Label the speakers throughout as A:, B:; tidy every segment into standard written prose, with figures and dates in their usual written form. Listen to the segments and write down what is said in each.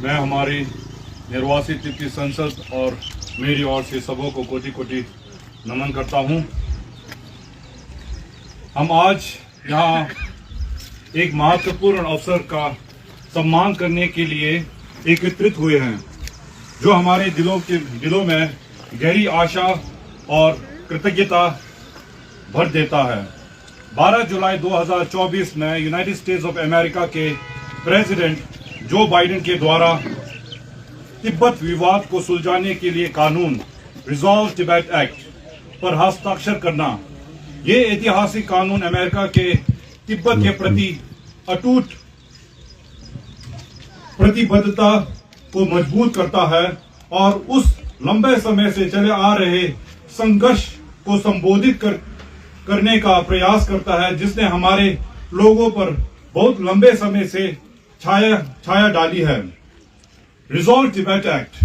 A: मैं हमारी निर्वासित तिब्बती संसद और मेरी ओर से सबों को कोटि कोटि नमन करता हूं। हम आज यहाँ एक महत्वपूर्ण अवसर का सम्मान करने के लिए एकत्रित हुए हैं, जो हमारे दिलों में गहरी आशा और कृतज्ञता भर देता है। 12 जुलाई 2024 में यूनाइटेड स्टेट्स ऑफ अमेरिका के प्रेसिडेंट जो बाइडेन के द्वारा तिब्बत विवाद को सुलझाने के लिए कानून रिजॉल्व तिब्बत एक्ट पर हस्ताक्षर करना, ये ऐतिहासिक कानून अमेरिका के तिब्बत के प्रति अटूट प्रतिबद्धता को मजबूत करता है और उस लंबे समय से चले आ रहे संघर्ष को संबोधित करने का प्रयास करता है, जिसने हमारे लोगों पर बहुत लंबे समय से छाया डाली है। रिजॉल्व तिब्बत एक्ट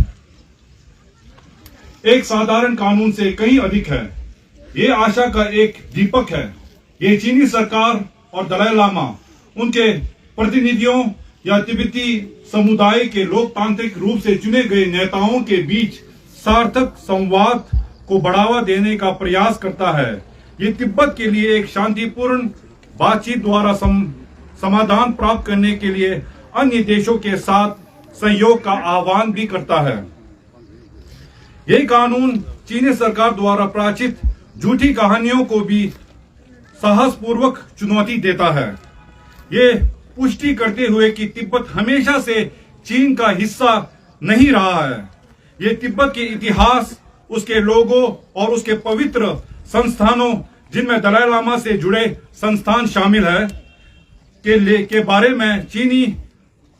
A: एक साधारण कानून से कहीं अधिक है। ये आशा का एक दीपक है। ये चीनी सरकार और दलाई लामा, उनके प्रतिनिधियों या तिब्बती समुदाय के लोकतांत्रिक रूप से चुने गए नेताओं के बीच सार्थक संवाद को बढ़ावा देने का प्रयास करता है। ये तिब्बत के लिए एक शांतिपूर्ण बातचीत द्वारा समाधान प्राप्त करने के लिए अन्य देशों के साथ सहयोग का आह्वान भी करता है। यह कानून चीनी सरकार द्वारा प्रचारित झूठी कहानियों को भी साहसपूर्वक चुनौती देता है, ये पुष्टि करते हुए कि तिब्बत हमेशा से चीन का हिस्सा नहीं रहा है। ये तिब्बत के इतिहास, उसके लोगों और उसके पवित्र संस्थानों, जिनमें दलाई लामा से जुड़े संस्थान शामिल है, के बारे में चीनी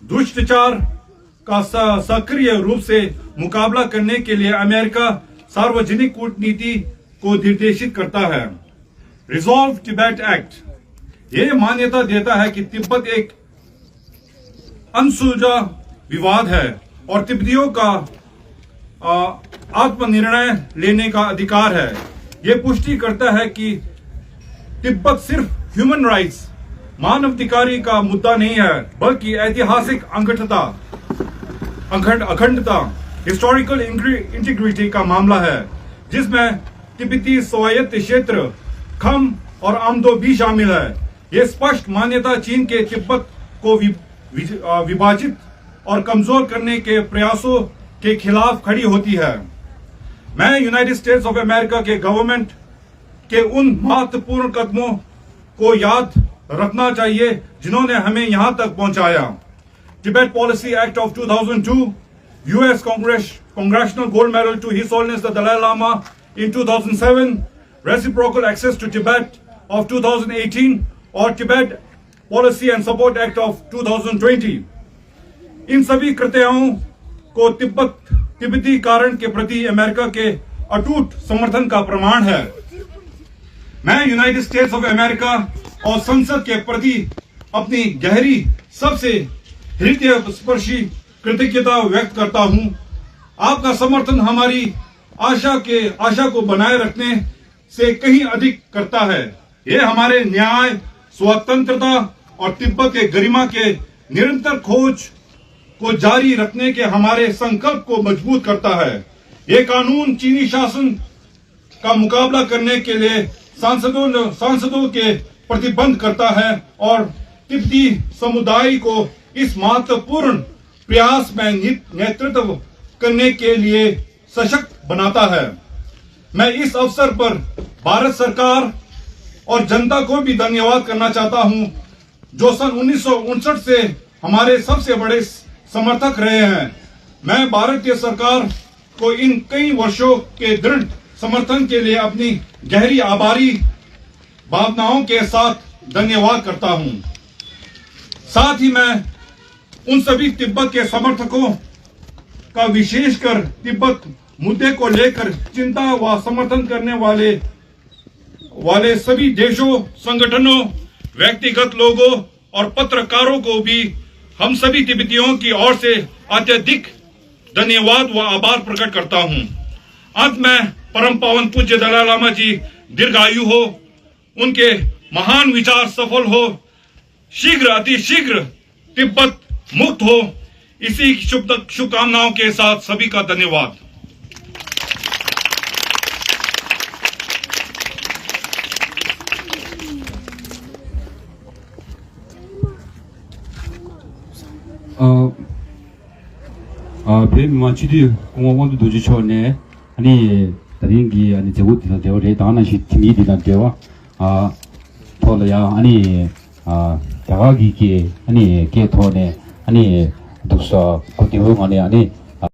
A: दुष्टाचार का सक्रिय रूप से मुकाबला करने के लिए अमेरिका सार्वजनिक कूटनीति को निर्देशित करता है। रिजॉल्व तिब्बत एक्ट ये मान्यता देता है कि तिब्बत एक अनसुलझा विवाद है और तिब्बतियों का आत्मनिर्णय लेने का अधिकार है। ये पुष्टि करता है कि तिब्बत सिर्फ ह्यूमन राइट्स, मानवाधिकार का मुद्दा नहीं है, बल्कि ऐतिहासिक अखंडता, हिस्टोरिकल इंटीग्रिटी का मामला है, जिसमें तिब्बती स्वायत्त क्षेत्र, खम और आमदो भी शामिल है। ये स्पष्ट मान्यता चीन के तिब्बत को विभाजित और कमजोर करने के प्रयासों के खिलाफ खड़ी होती है। मैं यूनाइटेड स्टेट्स ऑफ अमेरिका के गवर्नमेंट के उन महत्वपूर्ण कदमों को याद रखना चाहिए जिन्होंने हमें यहां तक पहुंचाया। Tibet policy act of 2002, US Congressional Gold Medal to His Holiness the Dalai Lama in 2007, Reciprocal Access to Tibet of 2018 और Tibet Policy and Support Act of 2020, इन सभी कृत्यों को तिब्बती कारण के प्रति अमेरिका के अटूट समर्थन का प्रमाण है। मैं यूनाइटेड स्टेट्स ऑफ अमेरिका और संसद के प्रति अपनी गहरी, सबसे हृदय स्पर्शी कृतज्ञता व्यक्त करता हूं। आपका समर्थन हमारी आशा को बनाए रखने से कहीं अधिक करता है। यह हमारे न्याय, स्वतंत्रता और तिब्बत के गरिमा के निरंतर खोज को जारी रखने के हमारे संकल्प को मजबूत करता है। यह कानून चीनी शासन का मुकाबला करने के लिए सांसदों के प्रतिबंध करता है और तिब्बती समुदाय को इस महत्वपूर्ण प्रयास में नेतृत्व करने के लिए सशक्त बनाता है। मैं इस अवसर पर भारत सरकार और जनता को भी धन्यवाद करना चाहता हूं, जो सन 1959 से हमारे सबसे बड़े समर्थक रहे हैं। मैं भारतीय सरकार को इन कई वर्षों के दृढ़ समर्थन के लिए अपनी गहरी आभारी भावनाओं के साथ धन्यवाद करता हूं। साथ ही मैं उन सभी तिब्बत के समर्थकों का, विशेषकर तिब्बत मुद्दे को लेकर चिंता व समर्थन करने वाले सभी देशों, संगठनों, व्यक्तिगत लोगों और पत्रकारों को भी हम सभी तिब्बतियों की ओर से अत्यधिक धन्यवाद व आभार प्रकट करता हूं। अंत में परम पावन पूज्य दलाई लामा जी दीर्घायु हो, उनके महान विचार सफल हो, शीघ्र अति शीघ्र तिब्बत मुक्त हो, इसी शुभकामनाओं के साथ सभी का धन्यवाद।
B: 뱀 마치디 공원도 도지초네 아니 다른기 아니 제고디도 되어래 다나시 팀이디나 되와 돌아야 아니 다가기기 아니 개토네 아니 독서 고디고 아니